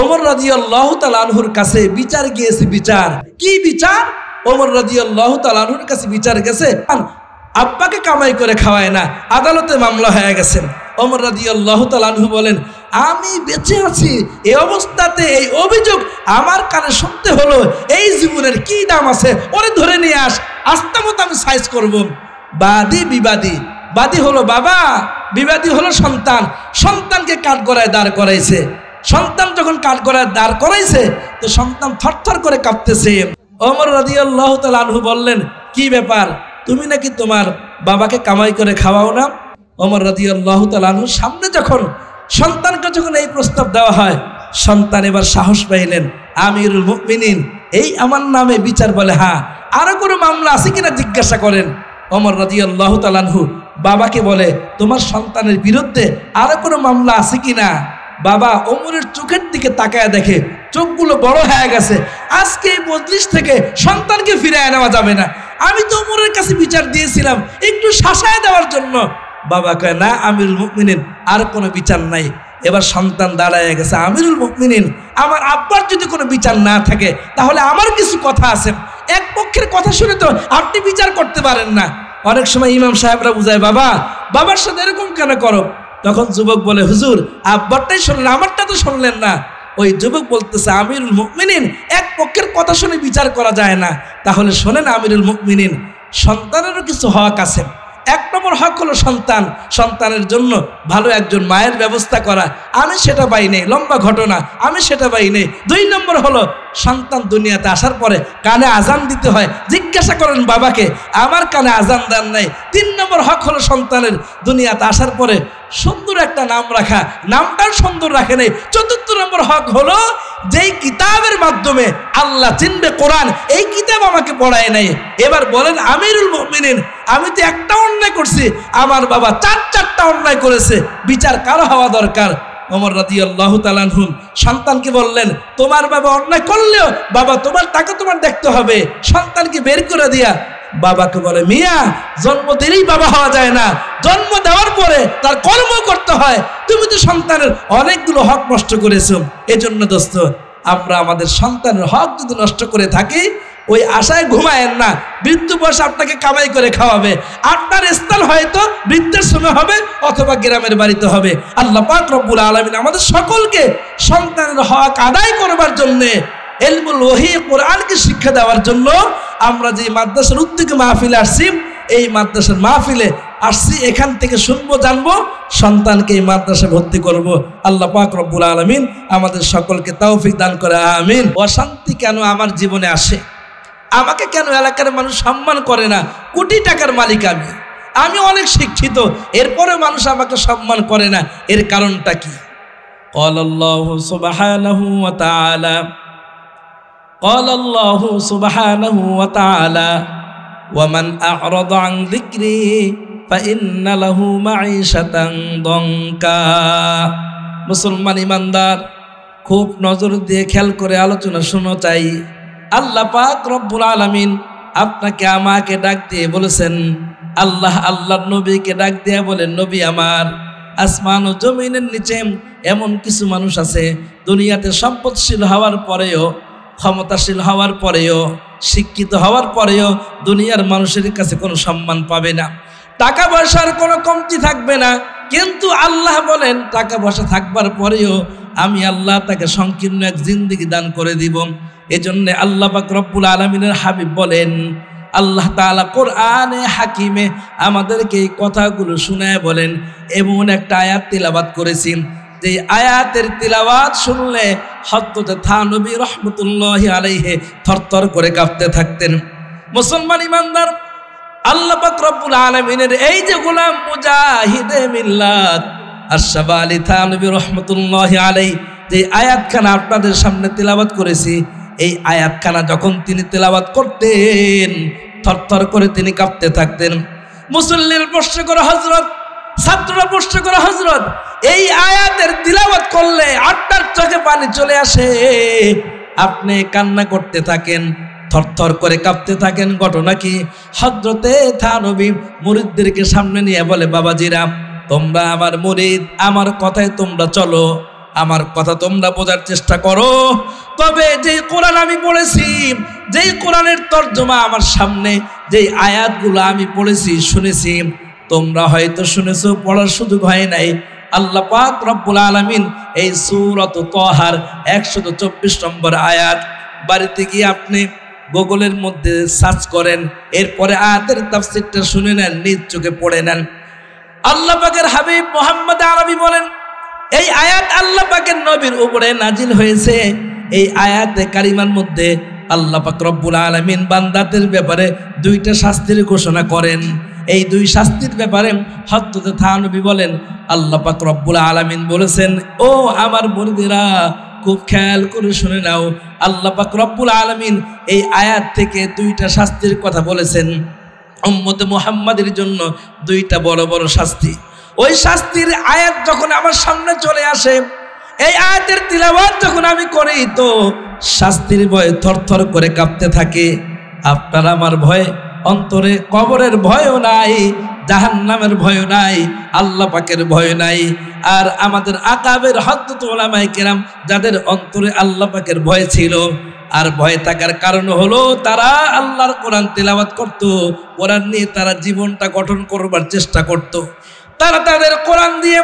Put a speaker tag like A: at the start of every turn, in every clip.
A: ওমর রাদিয়াল্লাহু তাআলা আনহুর কাছে বিচার গিয়েছে। বিচার কি বিচার? ওমর রাদিয়াল্লাহু তাআলা আনহুর কাছে বিচার গেছে, আব্বাকে কামাই করে খাওয়ায় না, আদালতে মামলা হয়ে গেছে। ওমর রাদিয়াল্লাহু তাআলা আনহু বলেন, আমি বেঁচে আছি এই অবস্থাতে এই অভিযোগ আমার কানে শুনতে হলো, এই জীবনের কি দাম আছে? ওরে ধরে নিয়ে আস্তে মতো আমি সাইজ করব। বাদী বিবাদী, বাদী হলো বাবা, বিবাদী হলো সন্তান। সন্তানকে কাঠগড়ায় দাঁড় করাইছে। সন্তান যখন কাঠগড়ায় দাঁড় করাইছে তো সন্তান থরথর করে কাঁপতেছে। ওমর রাদিয়াল্লাহু তাআলা আনহু বললেন, কি ব্যাপার, তুমি নাকি তোমার বাবাকে কামাই করে খাওয়াও না? ওমর রাদিয়াল্লাহু তাআলা আনহুর সামনে যখন সন্তানকে যখন এই প্রস্তাব দেওয়া হয়, সন্তান এবার সাহস পাইলেন, আমিরুল মুমিনিন এই আমার নামে বিচার বলে? হ্যাঁ। আরো কোনো মামলা আছে কিনা জিজ্ঞাসা করেন। ওমর রাদিয়াল্লাহু তাআলা আনহু বাবাকে বলে, তোমার সন্তানের বিরুদ্ধে আরো কোনো মামলা আছে কিনা? বাবা ওমরের চোখের দিকে তাকায় দেখে চোখগুলো বড় হয়ে গেছে। আজকে এই মজলিস থেকে সন্তানকে ফিরিয়ে নেওয়া যাবে না। আমি তো ওমরের কাছে বিচার দিয়েছিলাম একটু শাসায় দেওয়ার জন্য। বাবা কয়, না আমিরুল মুমিনিন আর কোনো বিচার নাই। এবার সন্তান দাঁড়ায় গেছে, আমিরুল মুমিনিন আমার আব্বার যদি কোনো বিচার না থাকে তাহলে আমার কিছু কথা আছে, এক পক্ষের কথা শুনে তো আপনি বিচার করতে পারেন না। অনেক সময় ইমাম সাহেবরা বুঝায়, বাবা বাবার সাথে এরকম কেন করো? তখন যুবক বলে, হুজুর আব্বারটাই শুনলেন, আমারটা তো শুনলেন না। ওই যুবক বলতেছে, আমিরুল মুমিনিন এক পক্ষের কথা শুনে বিচার করা যায় না। তাহলে শোনেন আমিরুল মুমিনিন, সন্তানেরও কিছু হক আছে। এক নম্বর হক হলো সন্তানের জন্য ভালো একজন মায়ের ব্যবস্থা করা। আমি সেটা পাই নেই, লম্বা ঘটনা, আমি সেটা পাই নেই। 2 নম্বর হলো সন্তান দুনিয়াতে আসার পরে কানে আজান দিতে হয়। জিজ্ঞাসা করেন বাবাকে, আমার কানে আজান দেন নাই। 3 নম্বর হক হলো সন্তানের দুনিয়াতে আসার পরে সুন্দর একটা নাম রাখা, নামটাও সুন্দর রাখে নেই। 4 নম্বর হক হলো যেই কিতাবের মাধ্যমে আল্লাহ চিনবে, কোরআন, এই কিতাব আমাকে পড়ায় নাই। এবার বলেন আমিরুল মুমিনিন, আমি তো একটা অন্যায় করছি, আমার বাবা 4টা অন্যায় করেছে, বিচার কারো হওয়া দরকার। ওমর রাদিয়াল্লাহু তাআলা আনহু সন্তানকে বললেন, তোমার বাবা অন্যায় করলেও বাবা তাকে তোমার দেখতে হবে। সন্তানকে বের করে দিয়া বাবাকে বলে, মিয়া জন্ম দিলেই বাবা হওয়া যায় না, জন্ম দেওয়ার পরে তার কর্ম করতে হয়। তুমি তো সন্তানের অনেকগুলো হক নষ্ট করেছো। এজন্য দোস্ত, আমরা আমাদের সন্তানের হক যদি নষ্ট করে থাকি, ওই আশায় ঘুমায়েন না বৃদ্ধ বয়সে আপনাকে কামাই করে খাওয়াবে। আপনার স্থান হয়তো বৃদ্ধাশ্রমে হবে অথবা গ্রামের বাড়িতে হবে। আল্লাহ পাক রব্বুল আলামিন আমাদের সকলকে সন্তানের হক আদায় করবার জন্যে, ইলমুল ওহী কোরআনকে শিক্ষা দেওয়ার জন্য আমরা যে মাদ্রাসার উদ্যোগে মাহফিলে আসছি, এই মাদ্রাসার মাহফিলে আসছি, এখান থেকে শুনবো, জানবো, সন্তানকে এই মাদ্রাসায় ভর্তি করব। আল্লাহ পাক রব্বুল আলামিন আমাদের সকলকে তৌফিক দান করে, আমিন। অশান্তি কেন আমার জীবনে আসে? আমাকে কেন এলাকার মানুষ সম্মান করে না? কোটি টাকার মালিক আমি অনেক শিক্ষিত, এরপরে মানুষ আমাকে সম্মান করে না, এর কারণটা কি? ক্বালাল্লাহু সুবহানাহু ওয়া তাআলা, ক্বালাল্লাহু সুবহানাহু ওয়া তাআলা, ওয়া মান আ'রাদা আন যিকরি ফাইন্না লাহু মাঈশাতান দঙ্কা। মুসলমান ইমানদার, খুব নজর দিয়ে খেয়াল করে আলোচনা শুনো চাই। আল্লাহ পাক রব্বুল আলামিন আপনাকে আমাকে ডাক দিয়ে বলেছেন, আল্লাহর নবীকে ডাক দিয়ে বলেন, নবী আমার, আসমান ও জমিনের নিচে এমন কিছু মানুষ আছে দুনিয়াতে সম্পদশীল হওয়ার পরেও, ক্ষমতাশীল হওয়ার পরেও, শিক্ষিত হওয়ার পরেও দুনিয়ার মানুষের কাছে কোনো সম্মান পাবে না, টাকা পয়সার কোনো কমতি থাকবে না। কিন্তু আল্লাহ বলেন, টাকা পয়সা থাকবার পরেও আমি আল্লাহ তাকে সংকীর্ণ এক জিন্দেগি দান করে দিব। এজন্য আল্লাহ পাক রব্বুল আলামিনের হাবিব বলেন, আল্লাহ তাআলা কোরআনে হাকিমে আমাদেরকে এই কথাগুলো শুনায় বলেন। এমন একটা আয়াত তিলাওয়াত করেছি, যে আয়াতের তিলাওয়াত শুনলে হযরত থানবী রাহমাতুল্লাহি আলাইহি থরথর করে কাঁপতে থাকতেন। মুসলমান ইমানদার, আল্লাহ পাক রব্বুল আলামিনের এই যে গোলাম মুজাহিদে মিল্লাত আশরাফ আলী থানবী রাহমাতুল্লাহি আলাইহি যে আয়াতখানা আপনাদের সামনে তিলাওয়াত করেছি, এই আয়াতখানা যখন তিনি তিলাওয়াত করতেন থরথর করে তিনি কাঁপতে থাকতেন। মুসল্লিরা প্রশ্ন করে হযরত, ছাত্ররা প্রশ্ন করে হযরত, এই আয়াতের তিলাওয়াত করলে আপনার চোখে পানি চলে আসে, আপনি কান্না করতে থাকেন, থরথর করে কাঁপতে থাকেন, ঘটনা কি? হযরতে থানবী মুরিদদেরকে সামনে নিয়ে বলে, বাবাজিরা, তোমরা আমার মুরিদ, আমার কথায় তোমরা চলো, আমার কথা তোমরা বোঝার চেষ্টা করো। তবে যেই কোরআন আমি পড়েছি, যেই কোরআনের তর্জমা আমার সামনে, যেই আয়াতগুলো আমি পড়েছি শুনেছি, তোমরা হয়তো শুনেছো, পড়ার সুযোগ হয় নাই। আল্লাহ পাক রব্বুল আলামিন এই সূরাত তাহার 124 নম্বর আয়াত, বাড়িতে গিয়ে আপনি গুগলের মধ্যে সার্চ করেন, এরপরে আয়াতের তাফসীরটা শুনে নেন, নিজ চোখে পড়ে নেন। আল্লাহ পাকের হাবিব মুহাম্মদ আরবি বলেন, এই আয়াত আল্লাহ পাকের নবীর উপরে নাজিল হয়েছে। এই আয়াতে কারিমার মধ্যে আল্লাহ পাক রব্বুল আলামিন বান্দাদের ব্যাপারে দুইটা শাস্তির ঘোষণা করেন। এই দুই শাস্তির ব্যাপারে হযরত থানবী বলেন, আল্লাহ পাক রব্বুল আলামিন বলেছেন, ও আমার বন্ধুরা খুব খেয়াল করে শুনে নাও, আল্লাহ পাক রব্বুল আলামিন এই আয়াত থেকে দুইটা শাস্তির কথা বলেছেন উম্মতে মুহাম্মাদের জন্য, দুইটা বড় বড় শাস্তি। ওই শাস্তির আয়াত যখন আমার সামনে চলে আসে, এই আয়াতের তিলাওয়াত যখন আমি করি, তো শাস্তির ভয়ে থরথর করে কাঁপতে থাকে। আপনার আমার ভয়ে অন্তরে কবরের ভয়ও নাই, জাহান্নামের ভয় নাই, আল্লাহ পাকের ভয় নাই। আর আমাদের আকাবের হযরত উলামায়ে কেরাম যাদের অন্তরে আল্লাহ পাকের ভয় ছিল, আর ভয় থাকার কারণ হলো তারা আল্লাহর কোরআন তেলাওয়াত করত, কোরআন নিয়ে তারা জীবনটা গঠন করবার চেষ্টা করত। তারা তাদের কোরআন দিয়ে,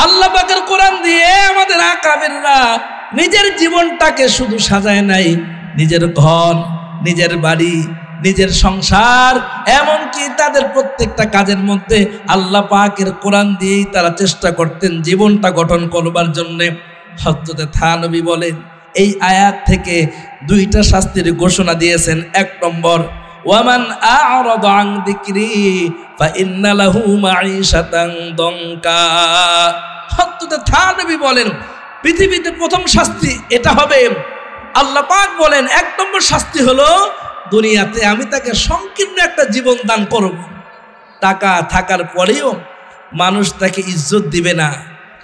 A: আল্লাহ পাকের কোরআন দিয়ে আমাদের আকাবেররা নিজের জীবনটাকে শুধু সাজায় নাই, নিজের ঘর, নিজের বাড়ি, নিজের সংসার, এমনকি তাদের প্রত্যেকটা কাজের মধ্যে আল্লাহ পাকের কোরআন দিয়েই তারা চেষ্টা করতেন জীবনটা গঠন করবার জন্যে। হযরত থানবী বলেন, এই আয়াত থেকে দুইটা শাস্তির ঘোষণা দিয়েছেন। এক নম্বর, ওয়ামান আ'রাদা আন যিকরি ফাইন্না লাহু মাঈশাতান দনকা। হযরত থানবী বলেন, পৃথিবীতে প্রথম শাস্তি এটা হবে। আল্লাহ পাক বলেন, এক নম্বর শাস্তি হলো দুনিয়াতে আমি তাকে সংকীর্ণ একটা জীবন দান করব। টাকা থাকার পরেও মানুষ তাকে ইজ্জত দিবে না,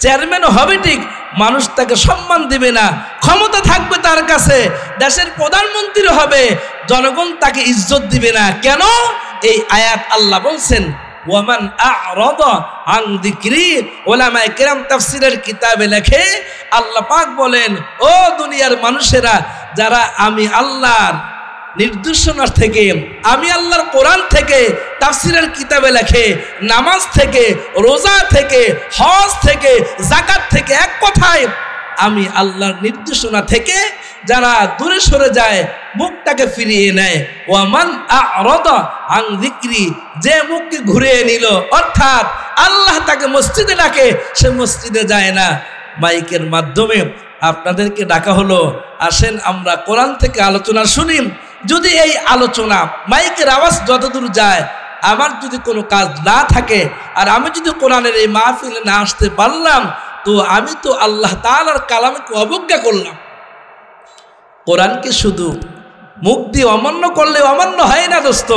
A: চেয়ারম্যান হবে ঠিক, মানুষ তাকে সম্মান দিবে না। ক্ষমতা থাকবে তার কাছে, দেশের প্রধানমন্ত্রী হবে, জনগণ তাকে ইজ্জত দিবে না। কেন? এই আয়াত আল্লাহ বলছেন, ওয়ামান আ'রাদা আন যিকরি। উলামায়ে কেরাম তাফসীরের কিতাবে লেখে, আল্লাহ পাক বলেন, ও দুনিয়ার মানুষেরা, যারা আমি আল্লাহর নির্দেশনা থেকে, আমি আল্লাহর কোরআন থেকে, তাফসীরের কিতাবে লেখে, নামাজ থেকে, রোজা থেকে, হজ থেকে, যাকাত থেকে, এক কথায় আমি আল্লাহর নির্দেশনা থেকে যারা দূরে সরে যায়, মুখটাকে ফিরিয়ে নেয়, ওয়ামান আ'রাদা আন যিকরি, যে মুখকে ঘুরিয়ে নিল, অর্থাৎ আল্লাহ তাকে মসজিদে ডাকে, সে মসজিদে যায় না। মাইকের মাধ্যমে আপনাদেরকে ডাকা হলো, আসেন আমরা কোরআন থেকে আলোচনা শুনি। যদি এই আলোচনা, মাইকের আওয়াজ যতদূর যায়, আমার যদি কোনো কাজ না থাকে, আর আমি যদি কোরআনের এই মাহফিলে না আসতে পারলাম, তো আমি তো আল্লাহ তাআলার কালামকে অবজ্ঞা করলাম। কোরআনকে শুধু মুখ দিয়ে অমান্য করলে অমান্য হয় না দোস্ত,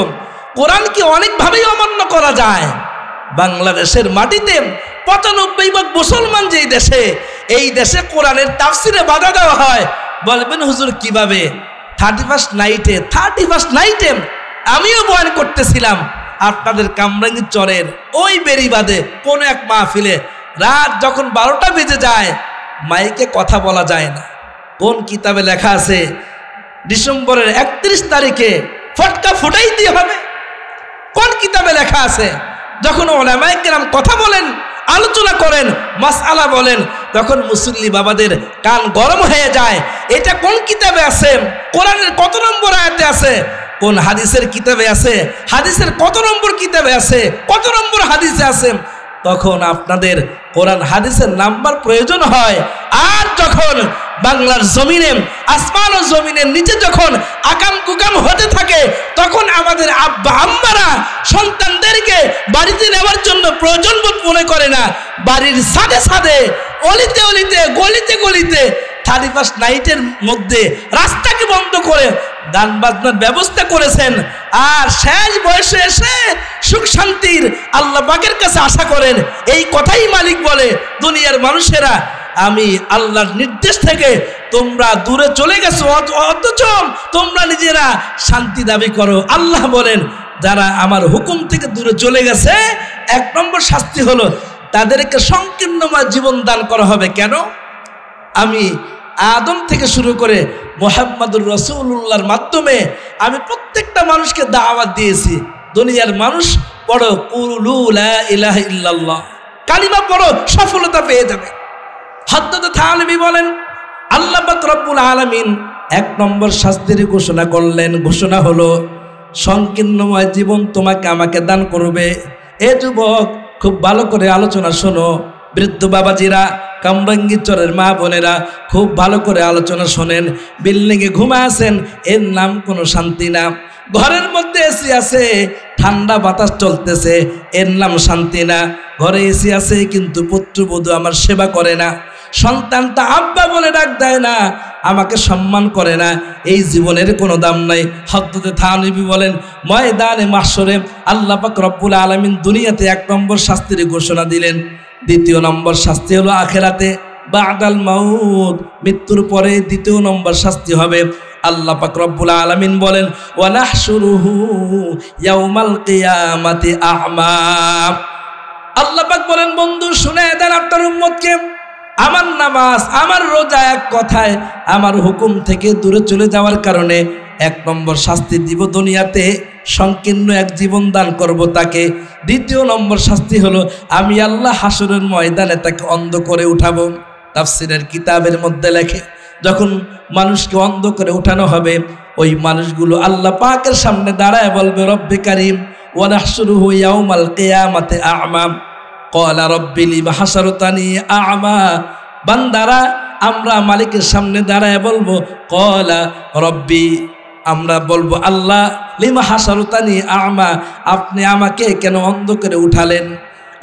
A: কোরআনকে অনেকভাবেই অমান্য করা যায়। বাংলাদেশের মাটিতে ৯৫% মুসলমান যেই দেশে, এই দেশে কোরআনের তাফসিরে বাধা দেওয়া হয়। বলবেন হুজুর কিভাবে? 31st নাইটে আমিও বয়ান করতেছিলাম আপনাদের কামরাঙ্গীর চরের ওই বেরিবাদে কোনো এক মাহফিলে। রাত যখন 12টা বেজে যায়, মাইকে কথা বলা যায় না। কোন কিতাবে লেখা আছে ডিসেম্বরের 31 তারিখে ফটকা ফুটাইতে হবে? কোন কিতাবে লেখা আছে? যখন উলামায়ে কেরাম কথা বলেন, আলোচনা করেন, মাসআলা বলেন, তখন মুসল্লি বাবাদের কান গরম হয়ে যায়। এটা কোন কিতাবে আছে? কোরআনের কত নম্বর আয়াতে আছে? কোন হাদিসের কিতাবে আছে? হাদিসের কত নম্বর কিতাবে আছে? কত নম্বর হাদিসে আছে? তখন আপনাদের কোরআন হাদিসের নাম্বার প্রয়োজন হয়। আর যখন বাংলার জমিনে, আসমান ও জমিনের নিচে যখন আকাম কুকাম হতে থাকে, তখন আমাদের আব্বা আম্মারা সন্তানদেরকে বাড়িতে নেওয়ার জন্য প্রয়োজন বোধ মনে করে না। বাড়ির ছাদে ছাদে, অলিতে অলিতে, গলিতে গলিতে 31st নাইটের মধ্যে রাস্তাকে বন্ধ করে গান বাজনার ব্যবস্থা করেছেন। আর শেষ বয়সে এসে সুখ শান্তির আল্লাহ পাকের কাছে আশা করেন। এই কথাই মালিক বলে, দুনিয়ার মানুষেরা আমি আল্লাহর নির্দেশ থেকে তোমরা দূরে চলে গেছো, অথচ তোমরা নিজেরা শান্তি দাবি করো। আল্লাহ বলেন, যারা আমার হুকুম থেকে দূরে চলে গেছে, 1 নম্বর শাস্তি হলো তাদেরকে সংকীর্ণময় জীবন দান করা হবে। কেন? আমি আদম থেকে শুরু করে মুহাম্মাদুর রাসূলুল্লাহর মাধ্যমে আমি প্রত্যেকটা মানুষকে দাওয়াত দিয়েছি। দুনিয়ার মানুষ পড়ো কুলু লা ইলাহা ইল্লাল্লাহ, কালিমা পড়ো, সফলতা পেয়ে যাবে। হযরত থানবী বলেন, আল্লাহ পাক রব্বুল আলামিন এক নম্বর শাস্তির ঘোষণা করলেন। ঘোষণা হলো সংকীর্ণময় জীবন তোমাকে আমাকে দান করবে। এ যুবক, খুব ভালো করে আলোচনা শোনো। বৃদ্ধ বাবাজিরা, কামরাঙ্গীচরের মা বোনেরা, খুব ভালো করে আলোচনা শোনেন। বিল্ডিংয়ে ঘুমা আছেন, এর নাম কোনো শান্তি না। ঘরের মধ্যে এসি আছে, ঠান্ডা বাতাস চলতেছে, এর নাম শান্তি না। ঘরে এসি আছে কিন্তু পুত্রবধূ আমার সেবা করে না, সন্তানটা আব্বা বলে ডাক দেয় না, আমাকে সম্মান করে না, এই জীবনের কোনো দাম নাই। হযরত থানবী বলেন, ময়দানে মাহশরে আল্লাহ পাক রব্বুল আলামিন দুনিয়াতে এক নম্বর শাস্তির ঘোষণা দিলেন। দ্বিতীয় নম্বর শাস্তি হলো আখিরাতে, বাদাল মাউত, মৃত্যুর পরে দ্বিতীয় নম্বর শাস্তি হবে। আল্লাহ পাক রব্বুল আলামিন বলেন, ওয়া নাহশুরুহু ইয়াউমাল কিয়ামাতি আ'মা। আল্লাহ পাক বলেন, বন্ধু শুনে দেন আপনার উম্মতকে, আমার নামাজ, আমার রোজা এক কথায় আমার হুকুম থেকে দূরে চলে যাওয়ার কারণে এক নম্বর শাস্তি দিব দুনিয়াতে, সংকীর্ণ এক জীবন দান করব তাকে। দ্বিতীয় নম্বর শাস্তি হলো আমি আল্লাহ হাসরের ময়দানে তাকে অন্ধ করে উঠাবো। তাফসীরের কিতাবের মধ্যে লেখে, যখন মানুষকে অন্ধ করে উঠানো হবে, ওই মানুষগুলো আল্লাহ পাকের সামনে দাঁড়ায় বলবে, রব্বে কারীম ওয়া নাহশুরুহু ইয়াউমাল কিয়ামাতি আ'মা ক্বালা রব্বি লিমা হাশারতানি আ'মা। বান্দারা আমরা মালিকের সামনে দাঁড়ায় বলবো, ক্বালা রব্বি, আমরা বলবো আল্লাহ, লিমা হাশারতানি আ'মা, আপনি আমাকে কেন অন্ধ করে উঠালেন?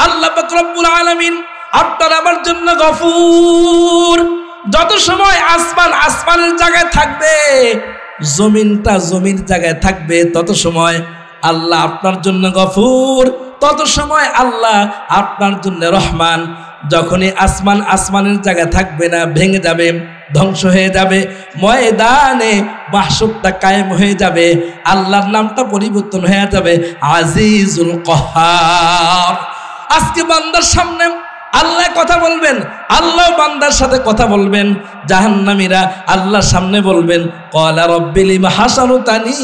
A: আল্লাহ পাক রব্বুল আলামিন আপনার আমার জন্য গফুর। যত সময় আসমান আসমানের জায়গায় থাকবে, জমিনটা জমির জায়গায় থাকবে, তত সময় আল্লাহ আপনার জন্য গফুর, তত সময় আল্লাহ আপনার জন্য রহমান। যখনই আসমান আসমানের জায়গায় থাকবে না, ভেঙে যাবে, ধ্বংস হয়ে যাবে, ময়দানে মাহশরটা কায়েম হয়ে যাবে, আল্লাহর নামটা পরিবর্তন হয়ে যাবে আজিজুল কাহ্হার। আজকে বান্দার সামনে আল্লাহ কথা বলবেন, আল্লাহ বান্দার সাথে কথা বলবেন। জাহান্নামীরা আল্লাহর সামনে বলবেন, ক্বালা রব্বি লিমা হাশারতানি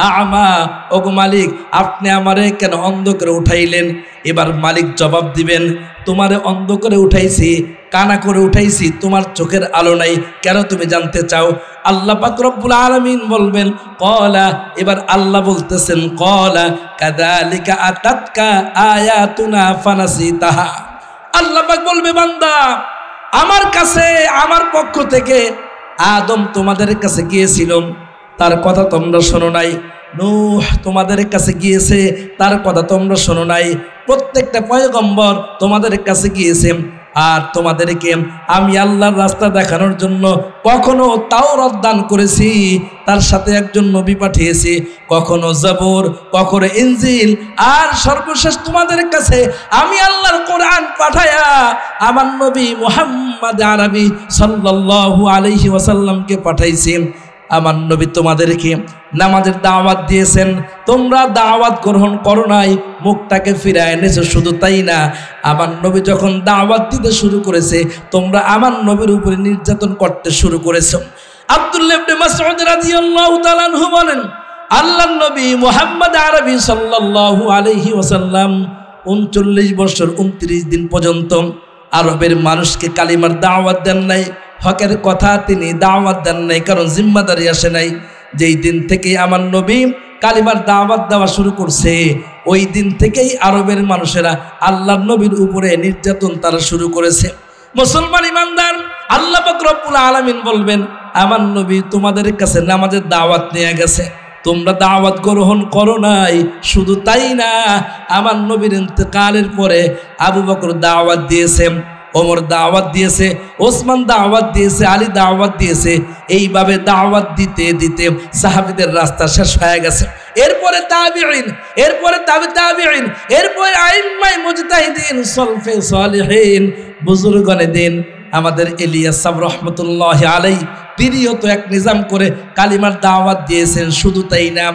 A: আ'মা, ওগো মালিক আপনি আমারে কেন অন্ধ করে উঠাইলেন? এবার মালিক জবাব দিবেন, তোমারে অন্ধ করে উঠাইছি, কানা করে উঠাইছি, তোমার চোখের আলো নাই, কেন তুমি জানতে চাও? আল্লাহ পাক রব্বুল আলামিন বলবেন, ক্বালা, এবার আল্লাহ বলতেছেন, ক্বালা কাযালিকা আতাতকা আয়াতুনা ফানাসিতাহা। আল্লাহ পাক বলবে, বান্দা আমার কাছে, আমার পক্ষ থেকে আদম তোমাদের কাছে গিয়েছিল, তার কথা তোমরা শোনো নাই। নূহ তোমাদের কাছে গিয়েছে, তার কথা তোমরা শোনো নাই। প্রত্যেকটা পয়গম্বর তোমাদের কাছে গিয়েছে, আর তোমাদেরকে আমি আল্লাহর রাস্তা দেখানোর জন্য কখনো তাওরাত দান করেছি, তার সাথে একজন নবী পাঠিয়েছি, কখনো জবুর, কখনো ইনজিল, আর সর্বশেষ তোমাদের কাছে আমি আল্লাহর কোরআন পাঠায়া আমার নবী মুহাম্মদ আরবি সাল্লাল্লাহু আলাইহি ওয়াসাল্লামকে পাঠাইছি। আমার নবী তোমাদেরকে নামাজের দাওয়াত দিয়েছেন, তোমরা দাওয়াত গ্রহণ করো নাই, মুখটাকে ফিরায় এনেছো। শুধু তাই না, আমার নবী যখন দাওয়াত দিতে শুরু করেছে, তোমরা আমার নবীর উপরে নির্যাতন করতে শুরু করেছো। আব্দুল্লাহ ইবনে মাসউদ রাদিয়াল্লাহু তাআলা আনহু বলেন, আল্লাহর নবী মুহাম্মদ আরবি সাল্লাল্লাহু আলাইহি ওয়াসাল্লাম 39 বছর 29 দিন পর্যন্ত আরবের মানুষকে কালিমার দাওয়াত দেন নাই, হকের কথা তিনি দাওয়াত দেন নাই, কারণ জিম্মাদারি আসে নাই। যেই দিন থেকে আমার নবী কালিমার দাওয়াত দেওয়া শুরু করছে, ওই দিন থেকেই আরবের মানুষেরা আল্লাহর নবীর উপরে নির্যাতন তারা শুরু করেছে। মুসলমান ইমানদার, আল্লাহ পাক রব্বুল আলামিন বলবেন, আমার নবী তোমাদের কাছে নামাজের দাওয়াত নিয়ে গেছে, তোমরা দাওয়াত গ্রহণ করো নাই। শুধু তাই না, আমার নবীর ইন্তেকালের পরে আবু বকর দাওয়াত দিয়েছে, ওমর দাওয়াত দিয়েছে, ওসমান দাওয়াত দিয়েছে, আলী দাওয়াত দিয়েছে। এইভাবে দাওয়াত দিতে দিতে সাহাবীদের রাস্তা শেষ হয়ে গেছে। এরপরে তাবিঈন, এরপরে তাবিঈন, এরপরে আইম্মায়ে মুজতাহিদিন, সলফে সালেহিন, বুজুর্গানে দিন। আমাদের ইলিয়াস সাহেব রহমতুল্লাহি আলাইহি তিনিও তো এক নিজাম করে কালিমার দাওয়াত দিয়েছেন। শুধু তাই না,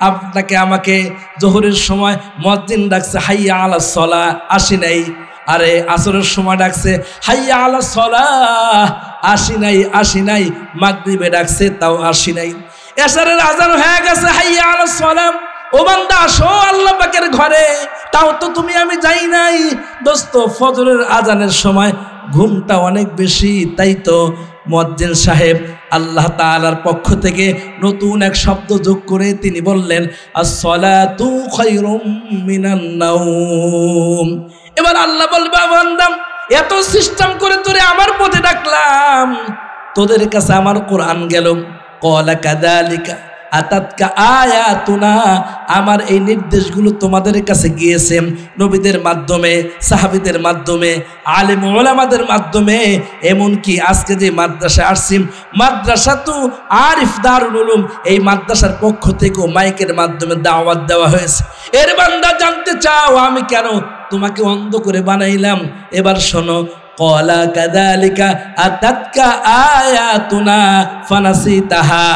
A: আপনাকে আমাকে জোহরের সময় মুয়াজ্জিন ডাকছে হাইয়া আলাস সালাহ, আসি নাই। আরে আসরের সময় ডাকছে হাইয়া আলাস সালাহ, আসি নাই, মাগরিবে ডাকছে তাও আসি নাই, এশারের আজান হয়ে গেছে, হাইয়া আলাস সালাম, ও বান্দা আসো আল্লাহ পাকের ঘরে, তাও তো তুমি আমি যাই নাই। দোস্ত ফজরের আজানের সময় ঘুমটা অনেক বেশি, তাই তো মুয়াজ্জিন সাহেব আল্লাহ তাআলার পক্ষ থেকে নতুন এক শব্দ যোগ করে তিনি বললেন, আস-সালাতু খায়রুম মিনান নাওম। এবার আল্লাহ বলবে, বান্দা এত সিস্টেম করে তোরে আমার পথে ডাকলাম, তোদের কাছে আমার কোরআন গেল, ক্বালা কাযালিকা আতাতকা আয়াতুনা, আমার এই নির্দেশগুলো তোমাদের কাছে গিয়েছে নবীদের মাধ্যমে, সাহাবীদের মাধ্যমে, আলেম ওলামাদের মাধ্যমে। এমনকি আজকে যে মাদ্রাসা আসছি, মাদ্রাসাতু আরিফ দারুল উলুম, এই মাদ্রাসার পক্ষ থেকেও মাইকের মাধ্যমে দাওয়াত দেওয়া হয়েছে। এর বান্দা জানতে চাও আমি কেন তোমাকে অন্ধ করে বানাইলাম? এবার শোনো, ক্বালা কাযালিকা আতাতকা আয়াতুনা ফানাসিতাহা,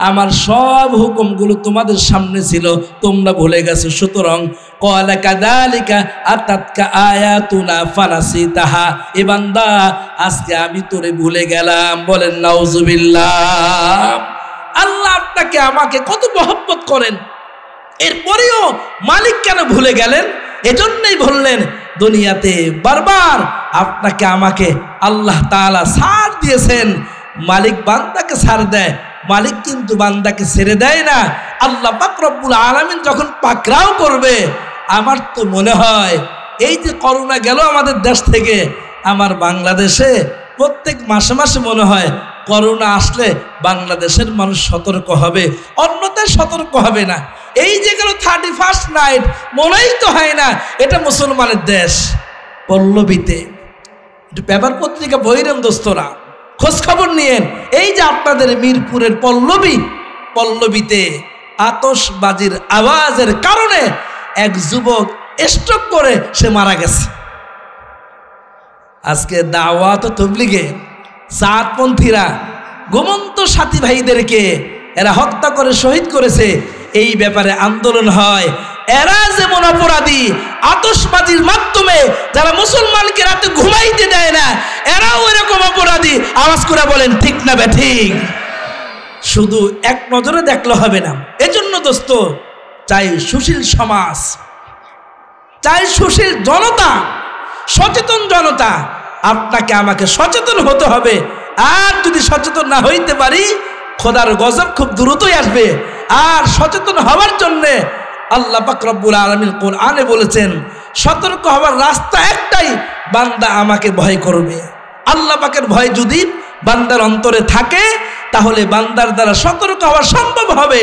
A: আমার সব হুকুমগুলো তোমাদের সামনে ছিল, তোমরা ভুলে গেছো, সুতরাং ক্বালা কাযালিকা আতাতকা আয়াতুনা ফানাসিতাহা, এ বান্দা আজকে আমি তোরে ভুলে গেলাম। বলেন নাউজুবিল্লাহ। আল্লাহ আপনাকে আমাকে কত মহব্বত করেন, এরপরেও মালিক কেন ভুলে গেলেন? এজন্যই বললেন, দুনিয়াতে বারবার আপনাকে আমাকে আল্লাহ তাআলা ছাড় দিয়েছেন। মালিক বান্দাকে ছাড় দেয়, মালিক কিন্তু বান্দাকে ছেড়ে দেয় না। আল্লাহ পাক রব্বুল আলামিন যখন পাকড়াও করবে, আমার তো মনে হয় এই যে করোনা গেল আমাদের দেশ থেকে, আমার বাংলাদেশে প্রত্যেক মাসে মাসে মনে হয় করোনা আসলে বাংলাদেশের মানুষ সতর্ক হবে, অন্যথায় সতর্ক হবে না। এই যে গেল 31st নাইট, মনেই তো হয় না এটা মুসলমানের দেশ। পল্লবীতে একটু পেপার পত্রিকা বইরেন দোস্তরা, খোঁজ খবর নিয়েন। এই যে আপনাদের মিরপুরের পল্লবীতে আতশবাজির আওয়াজের কারণে এক যুবক স্ট্রোক করে সে মারা গেছে। আজকে দাওয়াত তবলিগে সাতপন্থীরা গোমন্ত সাথী ভাইদেরকে এরা হত্যা করে শহীদ করেছে, এই ব্যাপারে আন্দোলন হয়। এরা যেমন অপরাধী, আতশবাজির মাধ্যমে যারা মুসলমানকে রাতে ঘুমাইতে দেয় না, এরাও এরকম অপরাধী। আওয়াজ করে বলেন ঠিক না বেঠিক? শুধু এক নজরে দেখলে হবে না। এজন্য দোস্ত, চাই সুশীল সমাজ, চাই সুশীল জনতা, সচেতন জনতা। আপনাকে আমাকে সচেতন হতে হবে। আর যদি সচেতন না হইতে পারি, খোদার গজব খুব দ্রুতই আসবে। আর সচেতন হওয়ার জন্যে আল্লাহ পাক রব্বুল আলামিন কোরআনে বলেছেন, সতর্ক হওয়ার রাস্তা একটাই, বান্দা আমাকে ভয় করবে। আল্লাহ পাকের ভয় যদি বান্দার অন্তরে থাকে, তাহলে বান্দার দ্বারা সতর্ক হওয়া সম্ভব হবে।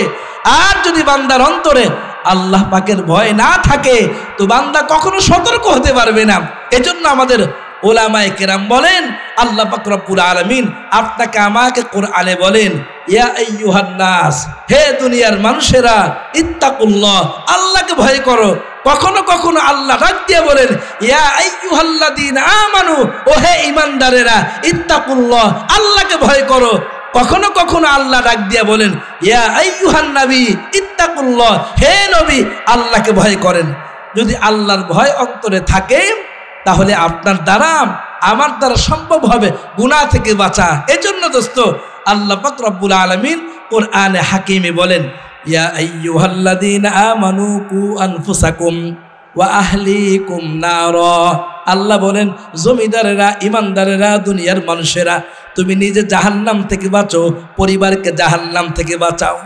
A: আর যদি বান্দার অন্তরে আল্লাহ পাকের ভয় না থাকে, তো বান্দা কখনো সতর্ক হতে পারবে না। এজন্য আমাদের ওলামায়ে কেরাম বলেন, আল্লাহ পাক রব্বুল আলামিন আপনাকে আমাকে কোরআনে বলেন, ইয়া আইয়ুহান নাস, হে দুনিয়ার মানুষেরা, ইত্তাকুল্লাহ, আল্লাহকে ভয় করো। কখনো কখনো আল্লাহ ডাক দিয়ে বলেন, ইয়া আইয়ুহাল্লাযীনা আমানু, ও হে ঈমানদারেরা, ইত্তাকুল্লাহ, আল্লাহকে ভয় করো। কখনো কখনো আল্লাহ ডাক দিয়ে বলেন, ইয়া আইয়ুহান নবী ইত্তাকুল্লাহ, হে নবী, আল্লাহকে ভয় করেন। যদি আল্লাহর ভয় অন্তরে থাকে, তাহলে আপনার দ্বারা আমার দ্বারা সম্ভব হবে গুনাহ থেকে বাঁচা। এজন্য দোস্ত, আল্লাহ পাক রব্বুল আলামিন কোরআনে হাকিমে বলেন, ইয়া আইয়ুহাল্লাযীনা আমানু কু আনফুসাকুম ওয়া আহলিকুম নারা। আল্লাহ বলেন, জমিদারেরা, ইমানদারেরা, দুনিয়ার মানুষেরা, তুমি নিজে জাহান্নাম থেকে বাঁচো, পরিবারকে জাহান্নাম থেকে বাঁচাও।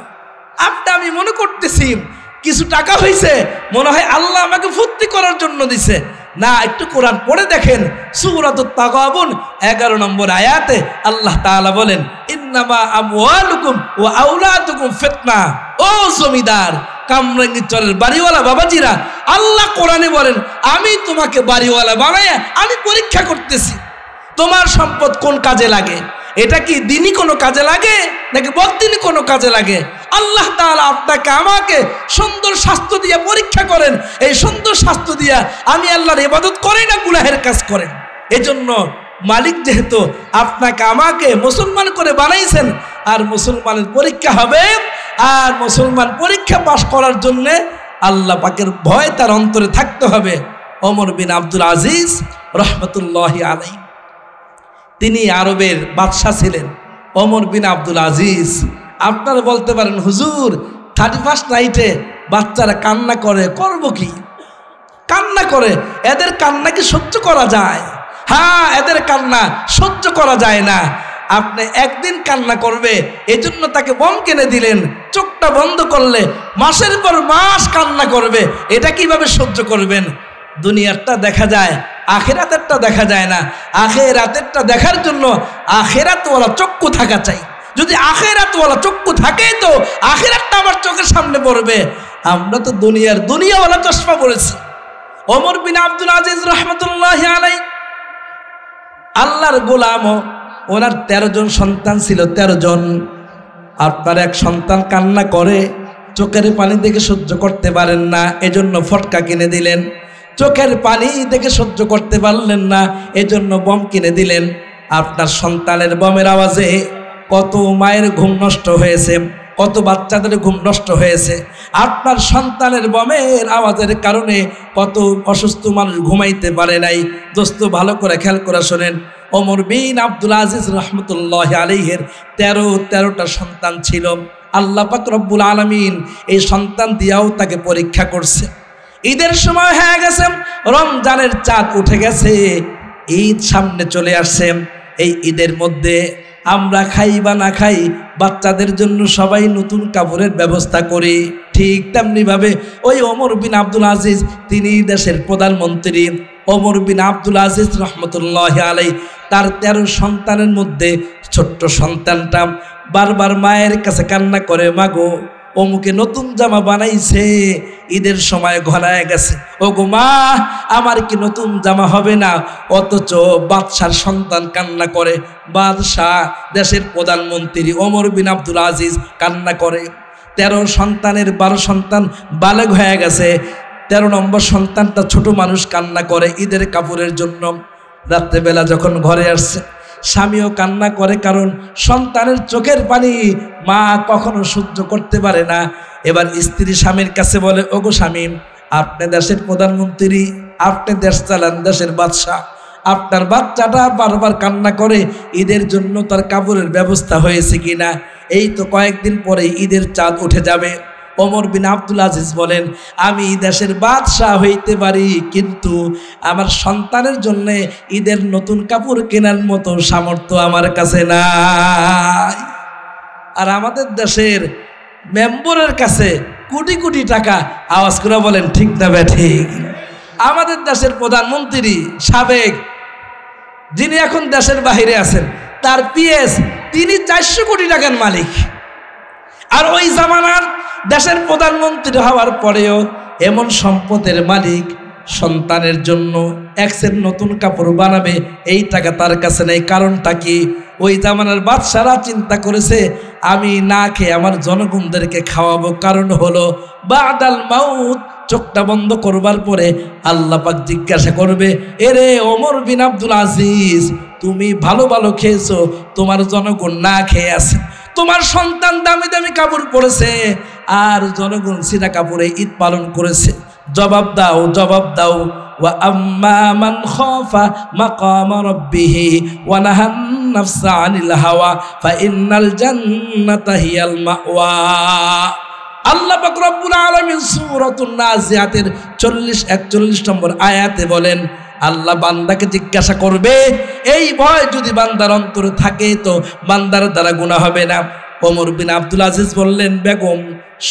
A: আমি মনে করতেছি কিছু টাকা হয়েছে, মনে হয় আল্লাহ আমাকে ফুর্তি করার জন্য দিছে। না, একটু কোরআন পড়ে দেখেন, সূরাতুত তাগাবুন 11 নম্বর আয়াতে আল্লাহ তাআলা বলেন, ইন্নামা আমওয়ালুকুম ওয়া আওলাদুকুম ফিতনা। ও জমিদার, কামরাঙ্গীরচরের বাড়িওয়ালা বাবাজিরা, আল্লাহ কোরআনে বলেন, আমি তোমাকে বাড়িওয়ালা বানায়া আমি পরীক্ষা করতেছি। তোমার সম্পদ কোন কাজে লাগে? এটা কি দিনই কোনো কাজে লাগে নাকি বদ্দিনই কোনো কাজে লাগে? আল্লাহ তাআলা আপনাকে আমাকে সুন্দর স্বাস্থ্য দিয়ে পরীক্ষা করেন। এই সুন্দর স্বাস্থ্য দিয়া আমি আল্লাহর ইবাদত করি না গুনাহের কাজ করেন। এজন্য মালিক যেহেতু আপনাকে আমাকে মুসলমান করে বানাইছেন, আর মুসলমানের পরীক্ষা হবে, আর মুসলমান পরীক্ষা পাশ করার জন্য আল্লাহ পাকের ভয় তার অন্তরে থাকতে হবে। ওমর বিন আব্দুল আজিজ রহমতুল্লাহি আলাইহি তিনি আরবের বাদশাহ ছিলেন, ওমর বিন আব্দুল আজিজ। আপনারা বলতে পারেন হুজুর 31st নাইটে বাচ্চারা কান্না করে, করব কি? কান্না করে, এদের কান্না কি সহ্য করা যায়? হ্যাঁ, এদের কান্না সহ্য করা যায় না। আপনি একদিন কান্না করবে, এজন্য তাকে বম কিনে দিলেন, চোখটা বন্ধ করলে মাসের পর মাস কান্না করবে, এটা কিভাবে সহ্য করবেন? দুনিয়ারটা দেখা যায়, আখেরাতেরটা দেখা যায় না। আখেরাতেরটা দেখার জন্য আখেরাতওয়ালা চক্ষু থাকা চাই। যদি আখেরাতওয়ালা চক্ষু থাকে তো আখেরাতটা আমার চোখের সামনে পড়বে। আমরা তো দুনিয়াওয়ালা চশমা পড়েছি। ওমর বিন আব্দুল আজিজ রহমতুল্লাহি আলাইহি আল্লাহর গোলাম, ওনার 13 জন সন্তান ছিল, 13 জন। আপনার এক সন্তান কান্না করে, চোখের পানি দেখে সহ্য করতে পারেন না, এজন্য ফটকা কিনে দিলেন। চোখের পানি দেখে সহ্য করতে পারলেন না, এজন্য বম কিনে দিলেন। আপনার সন্তানের বমের আওয়াজে কত মায়ের ঘুম নষ্ট হয়েছে, কত বাচ্চাদের ঘুম নষ্ট হয়েছে। আপনার সন্তানের বমের আওয়াজের কারণে কত অসুস্থ মানুষ ঘুমাইতে পারে নাই। দোস্ত ভালো করে খেয়াল করে শোনেন, ওমর বিন আব্দুল আজিজ রহমতুল্লাহি আলাইহির 13টা সন্তান ছিল। আল্লাহ পাক রব্বুল আলামিন এই সন্তান দিয়াও তাকে পরীক্ষা করছে। ঈদের সময় হয়ে গেছে, রমজানের চাঁদ উঠে গেছে, ঈদ সামনে চলে আসছে। এই ঈদের মধ্যে আমরা খাই বা না খাই, বাচ্চাদের জন্য সবাই নতুন কাপড়ের ব্যবস্থা করি। ঠিক তেমনিভাবে ওই ওমর বিন আব্দুল আজিজ, তিনি দেশের প্রধানমন্ত্রী। ওমর বিন আব্দুল আজিজ রহমতুল্লাহি আলাইহি তার 13 সন্তানের মধ্যে ছোট্ট সন্তানটা বারবার মায়ের কাছে কান্না করে, মাগো অমুকে নতুন জামা বানাইছে, ঈদের সময় ঘনায় গেছে, ও গো মা আমার কি নতুন জামা হবে না? অথচ বাদশার সন্তান কান্না করে, বাদশাহ দেশের প্রধানমন্ত্রী ওমর বিন আব্দুল আজিজ কান্না করে। 13 সন্তানের 12 সন্তান বালেগ হয়ে গেছে, 13 নম্বর সন্তানটা ছোট মানুষ কান্না করে ঈদের কাপড়ের জন্য। রাত্রেবেলা যখন ঘরে আসছে, স্বামীও কান্না করে, কারণ সন্তানের চোখের পানি মা কখনো সহ্য করতে পারে না। এবার স্ত্রী স্বামীর কাছে বলে, ওগো স্বামী, আপনি দেশের প্রধানমন্ত্রী, আপনি দেশ চালান, দেশের বাদশাহ, আপনার বাচ্চাটা বারবার কান্না করে, ঈদের জন্য তার কাপড়ের ব্যবস্থা হয়েছে কিনা? এই তো কয়েকদিন পরে ঈদের চাঁদ উঠে যাবে। ওমর বিন আব্দুল আজিজ বলেন, আমি দেশের বাদশাহ হইতে পারি, কিন্তু আমার সন্তানের জন্য ঈদের নতুন কাপড় কেনার মতো সামর্থ্য আমার কাছে নাই। আর আমাদের দেশের মেম্বরের কাছে কোটি কোটি টাকা। আওয়াজ করে বলেন ঠিক না ঠিক? আমাদের দেশের প্রধানমন্ত্রী সাবেক, যিনি এখন দেশের বাহিরে আছেন, তার পিএস, তিনি 400 কোটি টাকার মালিক। আর ওই জামানার দেশের প্রধানমন্ত্রী হওয়ার পরেও এমন সম্পদের মালিক, সন্তানের জন্য এক সেট নতুন কাপড় বানাবে এই টাকা তার কাছে নেই। কারণটা কি? ওই জামানার বাদশারা চিন্তা করেছে, আমি না খেয়ে আমার জনগণদেরকে খাওয়াবো। কারণ হলো বাদাল মাউত, চোখটা বন্ধ করবার পরে আল্লাহ পাক জিজ্ঞাসা করবে, এরে ওমর বিন আব্দুল আজিজ, তুমি ভালো ভালো খেয়েছো, তোমার জনগণ না খেয়ে আছে। তোমার সন্তান দামি দামি কাপড় পরেছে, আর জনগণ ছিঁড়া কাপড়ে ঈদ পালন করেছে। জবাব দাও, জবাব দাও। ওয়া আম্মা মান খাফা মাকাম রাব্বিহি ওয়া নাহান নাফসা আনিল হাওয়া ফা ইন্নাল জান্নাতা হিয়াল মাওয়া। আল্লাহ পাক রব্বুল আলামিন সূরাতুন নাজিয়াতের 40-41 নম্বর আয়াতে বলেন, আল্লাহ বান্দাকে জিজ্ঞাসা করবে, এই ভয় যদি বান্দার অন্তরে থাকে তো বান্দার দ্বারা গুনাহ হবে না। ওমর বিন আব্দুল আজিজ বললেন, বেগম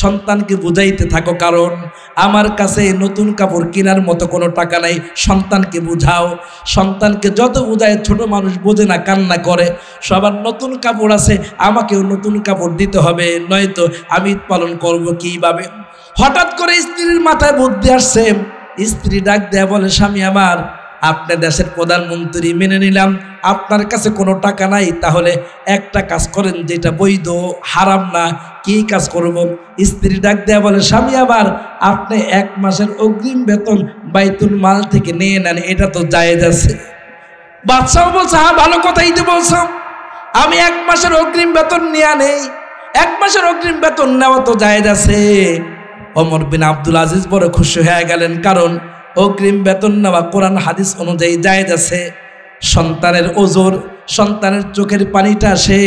A: সন্তানকে বুঝাইতে থাকো, কারণ আমার কাছে নতুন কাপড় কেনার মতো কোনো টাকা নাই, সন্তানকে বুঝাও। সন্তানকে যত বুঝায়, ছোট মানুষ বোঝে না, কান্না করে। সবার নতুন কাপড় আছে, আমাকেও নতুন কাপড় দিতে হবে, নয়তো আমি ঈদ পালন করবো কিভাবে? হঠাৎ করে স্ত্রীর মাথায় বুদ্ধি আসছে। স্ত্রী ডাক দেয়া বলে, স্বামী আমার, আপনি দেশের প্রধানমন্ত্রী, মেনে নিলাম আপনার কাছে কোনো টাকা নাই, তাহলে একটা কাজ করেন যেটা বৈধ, হারাম না। কি কাজ করব? স্ত্রী ডাক দেয়া বলে, স্বামী আমার, আপনি 1 মাসের অগ্রিম বেতন বাইতুল মাল থেকে নিয়ে নেন, এটা তো জায়েজ আছে। বাদশাহ বলছে, হ্যাঁ ভালো কথাই তো বলছো, আমি 1 মাসের অগ্রিম বেতন নিয়ে নেই, 1 মাসের অগ্রিম বেতন নেওয়া তো জায়েজ আছে। ওমর বিন আব্দুল আজিজ বড় খুশি হয়ে গেলেন, কারণ অগ্রিম বেতন নেওয়া কোরআন হাদিস অনুযায়ী জায়েজ আছে। সন্তানের ওজর, সন্তানের চোখের পানিটা সে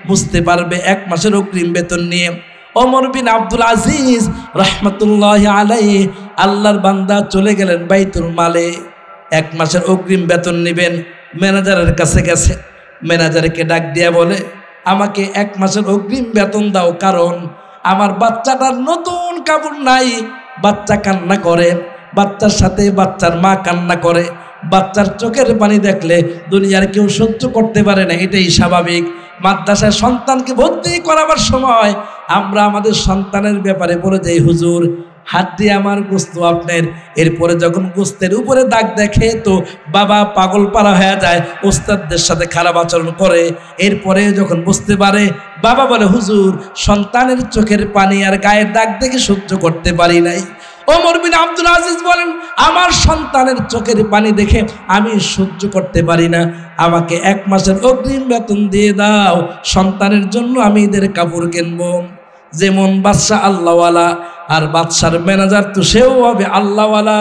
A: বুঝতে পারবে 1 মাসের অগ্রিম বেতন নিয়ে। ওমর বিন আব্দুল আজিজ রহমতুল্লাহ আলাইহি আল্লাহর বান্দা চলে গেলেন বাইতুল মালে, 1 মাসের অগ্রিম বেতন নেবেন। ম্যানেজারের কাছে গেছে, ম্যানেজারকে ডাক দিয়া বলে, আমাকে 1 মাসের অগ্রিম বেতন দাও, কারণ আমার বাচ্চাটার নতুন কাপড় নাই। বাচ্চা কান্না করে, বাচ্চার সাথে বাচ্চার মা কান্না করে। বাচ্চার চোখের পানি দেখলে দুনিয়ার কেউ সহ্য করতে পারে না, এটাই স্বাভাবিক। মাদ্রাসায় সন্তানকে ভর্তি করাবার সময় আমরা আমাদের সন্তানের ব্যাপারে বলে যাই, হুজুর হাড্ডি আমার, গোস্ত আপনার। এরপরে যখন গোস্তের উপরে দাগ দেখে তো বাবা পাগল পারা হয়ে যায়, ওস্তাদদের সাথে খারাপ আচরণ করে। এরপরে যখন বুঝতে পারে, বাবা বলে, হুজুর সন্তানের চোখের পানি আর গায়ের দাগ দেখে সহ্য করতে পারি নাই। ওমর বিন আব্দুল আজিজ বলেন, আমার সন্তানের চোখের পানি দেখে আমি সহ্য করতে পারি না, আমাকে 1 মাসের অগ্রিম বেতন দিয়ে দাও, সন্তানের জন্য আমি এদের কাপড় কিনবো। যেমন বাদশাহ আল্লাহওয়ালা, আর বাদশার ম্যানেজার তো সেও হবে আল্লাহওয়ালা।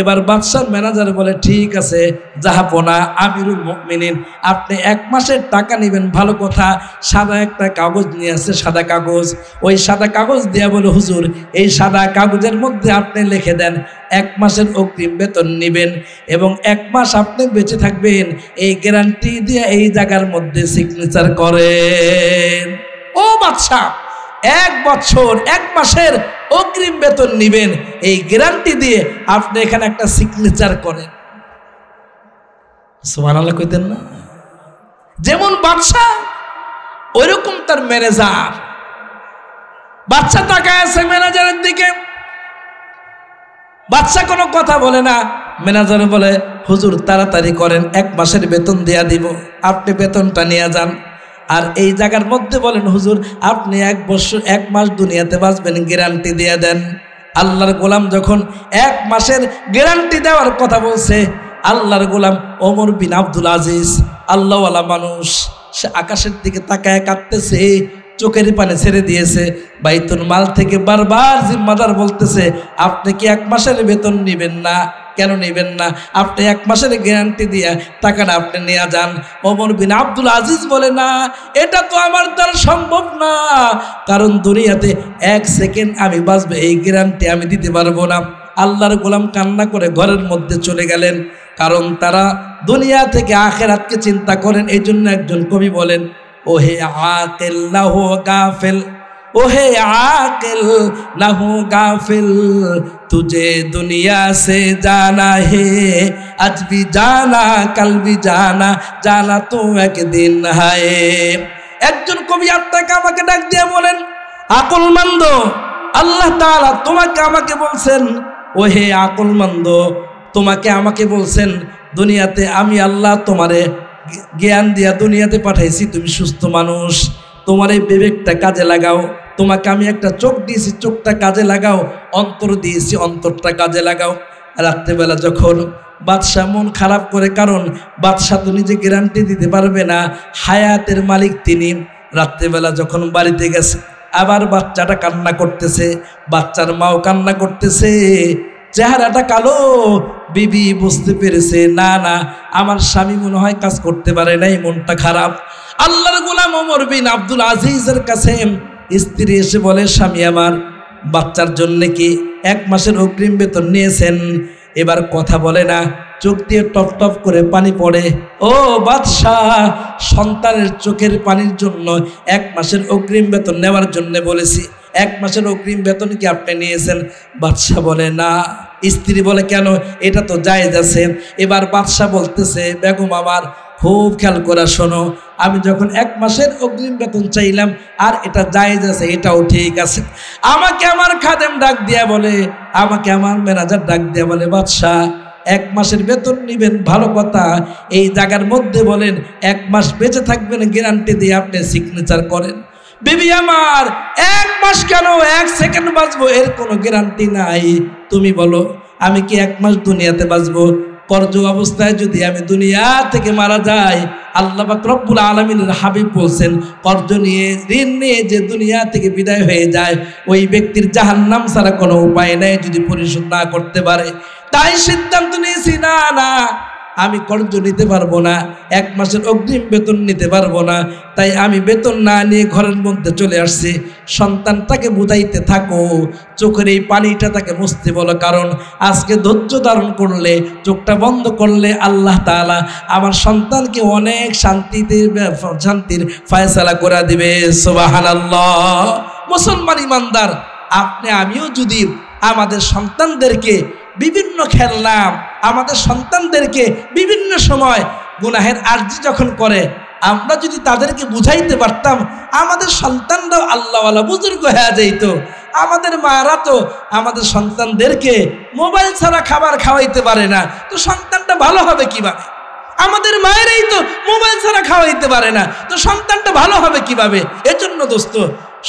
A: এবার বাদশার ম্যানেজার বলে, ঠিক আছে জাহাপনা আমিরুল মুমিনিন, আপনি 1 মাসের টাকা নেবেন, ভালো কথা। সাদা একটা কাগজ নিয়ে আসে, সাদা কাগজ। ওই সাদা কাগজ দিয়ে বলে, হুজুর এই সাদা কাগজের মধ্যে আপনি লিখে দেন 1 মাসের অগ্রিম বেতন নেবেন এবং 1 মাস আপনি বেঁচে থাকবেন, এই গ্যারান্টি দিয়ে এই জায়গার মধ্যে সিগনেচার করেন। ও বাদশাহ, 1 বছর 1 মাসের অগ্রিম বেতন নেবেন, এই গ্যারান্টি দিয়ে আপনি এখানে একটা সিগনেচার করেন। সুবহানাল্লাহ কইতেন না? যেমন বাদশা ওইরকম তার ম্যানেজার। বাদশা তাকায় আছে ম্যানেজারের দিকে, বাদশা কোনো কথা বলে না। ম্যানেজার বলে, হুজুর তাড়াতাড়ি করেন, 1 মাসের বেতন দেয়া দিব, আপনি বেতনটা নিয়ে যান। আর এই জায়গার মধ্যে বলেন, হুজুর আপনি 1 বছর 1 মাস দুনিয়াতে বাঁচবেন, গ্যারান্টি দিয়ে দেন। আল্লাহর গোলাম যখন 1 মাসের গ্যারান্টি দেওয়ার কথা বলছে, আল্লাহর গোলাম ওমর বিন আব্দুল আজিজ আল্লাহওয়ালা মানুষ, সে আকাশের দিকে তাকায় কাঁদতেছে, চোখের পানি ছেড়ে দিয়েছে। বাইতুল মাল থেকে বারবার জিম্মাদার বলতেছে, আপনি কি 1 মাসের বেতন নেবেন না? কেন নেবেন না? আপনি 1 মাসের গ্যারান্টি দিয়ে টাকাটা আপনি নিয়ে যান। ওমর বিন আব্দুল আজিজ বলে, না, এটা তো আমার দ্বারা সম্ভব না, কারণ দুনিয়াতে 1 সেকেন্ড আমি বাঁচবো এই গ্যারান্টি আমি দিতে পারবো না। আল্লাহর গোলাম কান্না করে ঘরের মধ্যে চলে গেলেন, কারণ তারা দুনিয়া থেকে আখিরাতকে চিন্তা করেন। এই জন্য একজন কবি বলেন, ওহে আকিল না হো গাফিল, ओहे आकिल ना हो गाफिल, तुझे दुनिया से जाना है, आज भी जाना कल भी जाना, जाना तो एक दिन है। একজন কবি আপনাকে আমাকে ডাক দিয়ে বলেন, আকলমন্দ আল্লাহ তাআলা তোমাকে আমাকে বলছেন, ওহে আকলমন্দ তোমাকে আমাকে বলছেন, দুনিয়াতে আমি আল্লাহ তোমারে জ্ঞান দিয়া দুনিয়াতে পাঠাইছি, তুমি সুস্থ মানুষ, তোমার এই বিবেকটা কাজে লাগাও। তোমাকে আমি একটা চোখ দিয়েছি, চোখটা কাজে লাগাও। অন্তর দিয়েছি, অন্তরটা কাজে লাগাও। রাত্রেবেলা যখন বাদশাহ মন খারাপ করে, কারণ বাদশাহ তো নিজে গ্যারান্টি দিতে পারবে না, হায়াতের মালিক তিনি। রাত্রেবেলা যখন বাড়িতে গেছে, আবার বাচ্চাটা কান্না করতেছে, বাচ্চার মাও কান্না করতেছে, চেহারাটা কালো। বিবি বুঝতে পেরেছে, না না আমার স্বামী মনে হয় কাজ করতে পারে নাই, মনটা খারাপ। আল্লাহর গোলাম ওমর বিন আব্দুল আজিজের কাছে স্ত্রী এসে বলে, স্বামী আমার বাচ্চার জন্য কি 1 মাসের অগ্রিম বেতন নিয়েছেন? এবার কথা বলে না, চোখ দিয়ে টপ টপ করে পানি পড়ে। ও বাদশাহ, সন্তানের চোখের পানির জন্য 1 মাসের অগ্রিম বেতন নেওয়ার জন্য বলেছি, 1 মাসের অগ্রিম বেতন কি আপনি নিয়েছেন? বাদশাহ বলে না। স্ত্রী বলে, কেন? এটা তো জায়েজ আছে। এবার বাদশাহ বলতেছে, বেগম আমার খুব খেয়াল করে শোনো, আমি যখন 1 মাসের অগ্রিম বেতন চাইলাম, আর এটা জায়েজ আছে, এটাও ঠিক আছে। আমাকে আমার খাদেম ডাক দিয়া বলে, আমাকে আমার ম্যানেজার ডাক দিয়া বলে, বাদশাহ 1 মাসের বেতন নেবেন, ভালো কথা, এই জায়গার মধ্যে বলেন 1 মাস বেঁচে থাকবেন, গ্যারান্টি দিয়ে আপনি সিগনেচার করেন। বিবি আমার 1 মাস কেন, 1 সেকেন্ড বাঁচবো এর কোনো গ্যারান্টি নাই। তুমি বলো আমি কি 1 মাস দুনিয়াতে বাঁচবো? কর্জ অবস্থায় যদি আমি দুনিয়া থেকে মারা যাই, আল্লাহ পাক রব্বুল আলামিনের হাবিব বলছেন, কর্জ নিয়ে ঋণ নিয়ে যে দুনিয়া থেকে বিদায় হয়ে যায়, ওই ব্যক্তির জাহান্নাম ছাড়া কোনো উপায় নেই যদি পরিশোধ না করতে পারে। তাই সিদ্ধান্ত নিয়েছি, না না আমি কর্জ নিতে পারবো না, 1 মাসের অগ্রিম বেতন নিতে পারবো না, তাই আমি বেতন না নিয়ে ঘরের মধ্যে চলে আসছি। সন্তানটাকে বুঝাইতে থাকো, চোখের এই পানিটা তাকে মুছতে বলো, কারণ আজকে ধৈর্য ধারণ করলে, চোখটা বন্ধ করলে আল্লাহ তাআলা আমার সন্তানকে অনেক শান্তির ফয়সালা করে দিবে। সুবহানাল্লাহ। মুসলমান ইমানদার, আপনি আমিও যদি আমাদের সন্তানদেরকে বিভিন্ন খেলনা, আমাদের সন্তানদেরকে বিভিন্ন সময় গুনাহের আরজি যখন করে, আমরা যদি তাদেরকে বুঝাইতে পারতাম, আমাদের সন্তানরাও আল্লাহওয়ালা বুজুর্গ হয়ে যাইত। আমাদের মারা তো আমাদের সন্তানদেরকে মোবাইল ছাড়া খাবার খাওয়াইতে পারে না, তো সন্তানটা ভালো হবে কিভাবে? আমাদের মায়েরাই তো মোবাইল ছাড়া খাওয়াইতে পারে না, তো সন্তানটা ভালো হবে কিভাবে? এজন্য দোস্ত,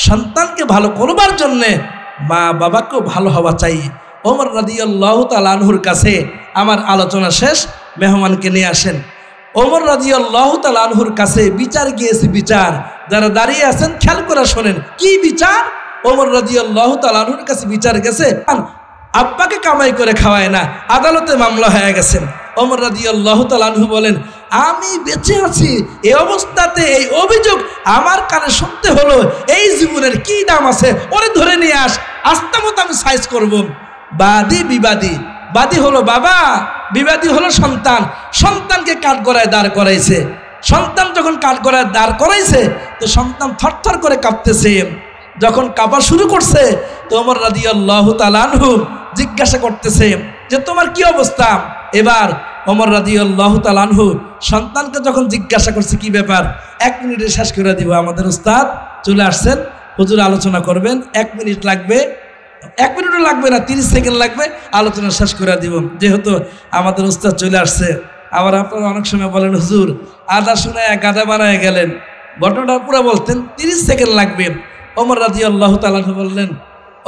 A: সন্তানকে ভালো করবার জন্যে মা বাবাকেও ভালো হওয়া চাই। ওমর রাদিয়াল্লাহু তাআলা আনহুর কাছে আমার আলোচনা শেষ, মেহমানকে নিয়ে আসেন। ওমর রাদিয়াল্লাহু তাআলা আনহুর কাছে বিচার গিয়েছে, বিচার। যারা দাঁড়িয়ে আছেন খেয়াল করে শোনেন, কি বিচার? ওমর রাদিয়াল্লাহু তাআলা আনহুর কাছে বিচার গেছে, আব্বাকে কামাই করে খাওয়ায় না, আদালতে মামলা হয়ে গেছেন। ওমর রাদিয়াল্লাহু তাআলা আনহু বলেন, আমি বেঁচে আছি এই অবস্থাতে এই অভিযোগ আমার কানে শুনতে হলো, এই জীবনের কি দাম আছে? ওরে ধরে নিয়ে আস্তা মতো আমি সাইজ করব। বাদী বিবাদী, বাদী হলো বাবা, বিবাদী হলো সন্তান। সন্তানকে কাঠগড়ায় দাঁড় করাইছে। সন্তান যখন কাঠগড়ায় দাঁড় করাইছে, তো সন্তান থরথর করে কাঁপতেছে। যখন কাঁপা শুরু করছে, তো ওমর রাদিয়াল্লাহু তাআলা আনহু জিজ্ঞাসা করতেছে যে তোমার কি অবস্থা? এবার ওমর রাদিয়াল্লাহু তাআলা আনহু সন্তানকে যখন জিজ্ঞাসা করছে কি ব্যাপার, 1 মিনিটে শেষ করে দিব। আমাদের উস্তাদ চলে আসছেন, হুজুর আলোচনা করবেন, 1 মিনিট লাগবে, 1 মিনিটও লাগবে না, 30 সেকেন্ড লাগবে, আলোচনা শেষ করে দিব। যেহেতু আমাদের উস্তাদ চলে আসছে, আবার আপনারা অনেক সময় বলেন হুজুর আদা শুনায় গাদা বানায় গেলেন, ঘটনাটা পুরো বলতেন, 30 সেকেন্ড লাগবে। ওমর রাদিয়াল্লাহু তাআলা আনহু বললেন,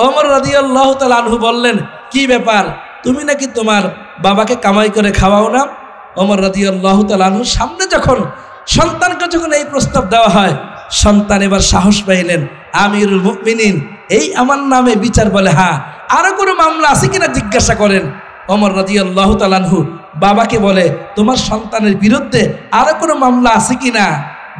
A: ওমর রাদিয়াল্লাহু তাআলা আনহু বললেন, কি ব্যাপার, তুমি নাকি তোমার বাবাকে কামাই করে খাওয়াও না? ওমর রাদিয়াল্লাহু তাআলা আনহুর সামনে যখন সন্তানকে যখন এই প্রস্তাব দেওয়া হয়, সন্তান এবার সাহস পাইলেন, আমিরুল মুমিনিন এই আমার নামে বিচার বলে, হ্যাঁ, আরো কোনো মামলা আছে কিনা জিজ্ঞাসা করেন। ওমর রাদিয়াল্লাহু তাআলা আনহু বাবাকে বলে, তোমার সন্তানের বিরুদ্ধে আরো কোনো মামলা আছে কিনা?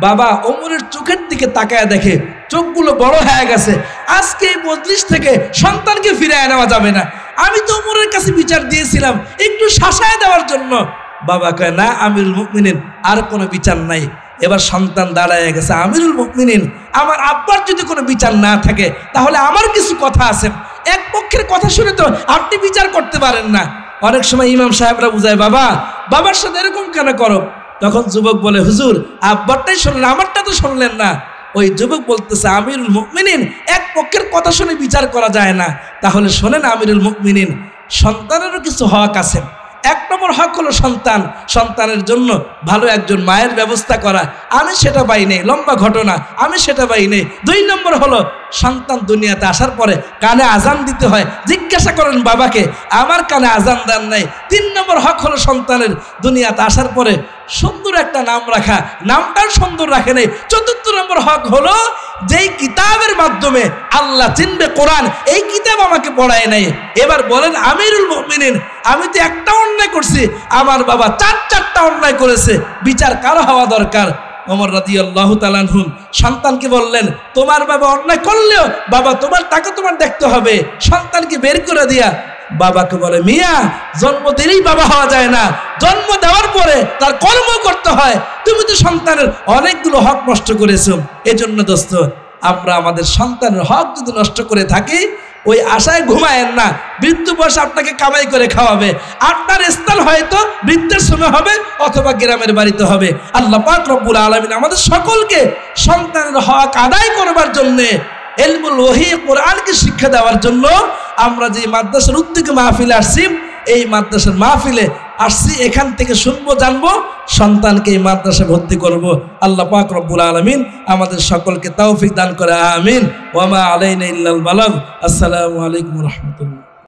A: বাবা ওমরের চোখের দিকে তাকায় দেখে চোখগুলো বড় হয়ে গেছে। আজকে এই মজলিস থেকে সন্তানকে ফিরিয়ে নেওয়া যাবে না। আমি তো ওমরের কাছে বিচার দিয়েছিলাম একটু শাসায় দেওয়ার জন্য। বাবা কয়, না আমিরুল মুমিনিন, আর কোনো বিচার নাই। এবার সন্তান দাঁড়ায় গেছে, আমিরুল মুমিনিন আমার আব্বার যদি কোনো বিচার না থাকে, তাহলে আমার কিছু কথা আছে। এক পক্ষের কথা শুনে তো আপনি বিচার করতে পারেন না। অনেক সময় ইমাম সাহেবরা বুঝায়, বাবা বাবার সাথে এরকম কেন করো? তখন যুবক বলে, হুজুর আব্বারটাই শুনলেন, আমারটা তো শুনলেন না। ওই যুবক বলতেছে, আমিরুল মুমিনিন এক পক্ষের কথা শুনে বিচার করা যায় না। তাহলে শোনেন আমিরুল মুমিনিন, সন্তানেরও কিছু হক আছে। 1 নম্বর হক হলো সন্তানের জন্য ভালো একজন মায়ের ব্যবস্থা করা। আমি সেটা পাই নেই, লম্বা ঘটনা, আমি সেটা পাই নেই। 2 নম্বর হলো সন্তান দুনিয়াতে আসার পরে কানে আজান দিতে হয়। জিজ্ঞাসা করেন বাবাকে, আমার কানে আজান দেন নাই। 3 নম্বর হক হলো সন্তানের দুনিয়াতে আসার পরে সুন্দর একটা নাম রাখা, নামটাও সুন্দর রাখে নেই। 4 নম্বর হক হলো যেই কিতাবের মাধ্যমে আল্লাহ চিনবে, কোরআন, এই কিতাব আমাকে পড়ায় নাই। এবার বলেন আমিরুল মুমিনিন, আমি তো একটা অন্যায় করছি, আমার বাবা 4টা অন্যায় করেছে, বিচার কারো হওয়া দরকার। ওমর রাদিয়াল্লাহু তাআলা আনহু সন্তানকে বললেন, তোমার বাবা অন্যায় করলেও বাবা তোমার টাকা তোমার দেখতে হবে। সন্তানকে বের করে দিয়া বাবাকে বলে, মিয়া জন্ম দিলেই বাবা হওয়া যায় না, জন্ম দেওয়ার পরে তার কর্ম করতে হয়। তুমি তো সন্তানের অনেকগুলো হক নষ্ট করেছো। এজন্য দোস্ত, আমরা আমাদের সন্তানের হক যদি নষ্ট করে থাকি, ওই আশায় ঘুমায়েন না বৃদ্ধ বয়সে আপনাকে কামাই করে খাওয়াবে। আপনার স্থান হয়তো বৃদ্ধের সময় হবে অথবা গ্রামের বাড়িতে হবে। আল্লাহ পাক রব্বুল আলামিন আমাদের সকলকে সন্তানের হক আদায় করবার জন্যে, ইলমুল ওহী কোরআনকে শিক্ষা দেওয়ার জন্য আমরা যে মাদ্রাসার উদ্যোগে মাহফিলে আসছি, এই মাদ্রাসার মাহফিলে আসছি, এখান থেকে শুনবো, জানবো, সন্তানকে এই মাদ্রাসায় ভর্তি করব। আল্লাহ পাক রব্বুল আলামিন আমাদের সকলকে তৌফিক দান করে, আমিন। ওয়া মা আলাইনা ইল্লাল বালাগ। আসসালামু আলাইকুম ওয়া রাহমাতুল্লাহ।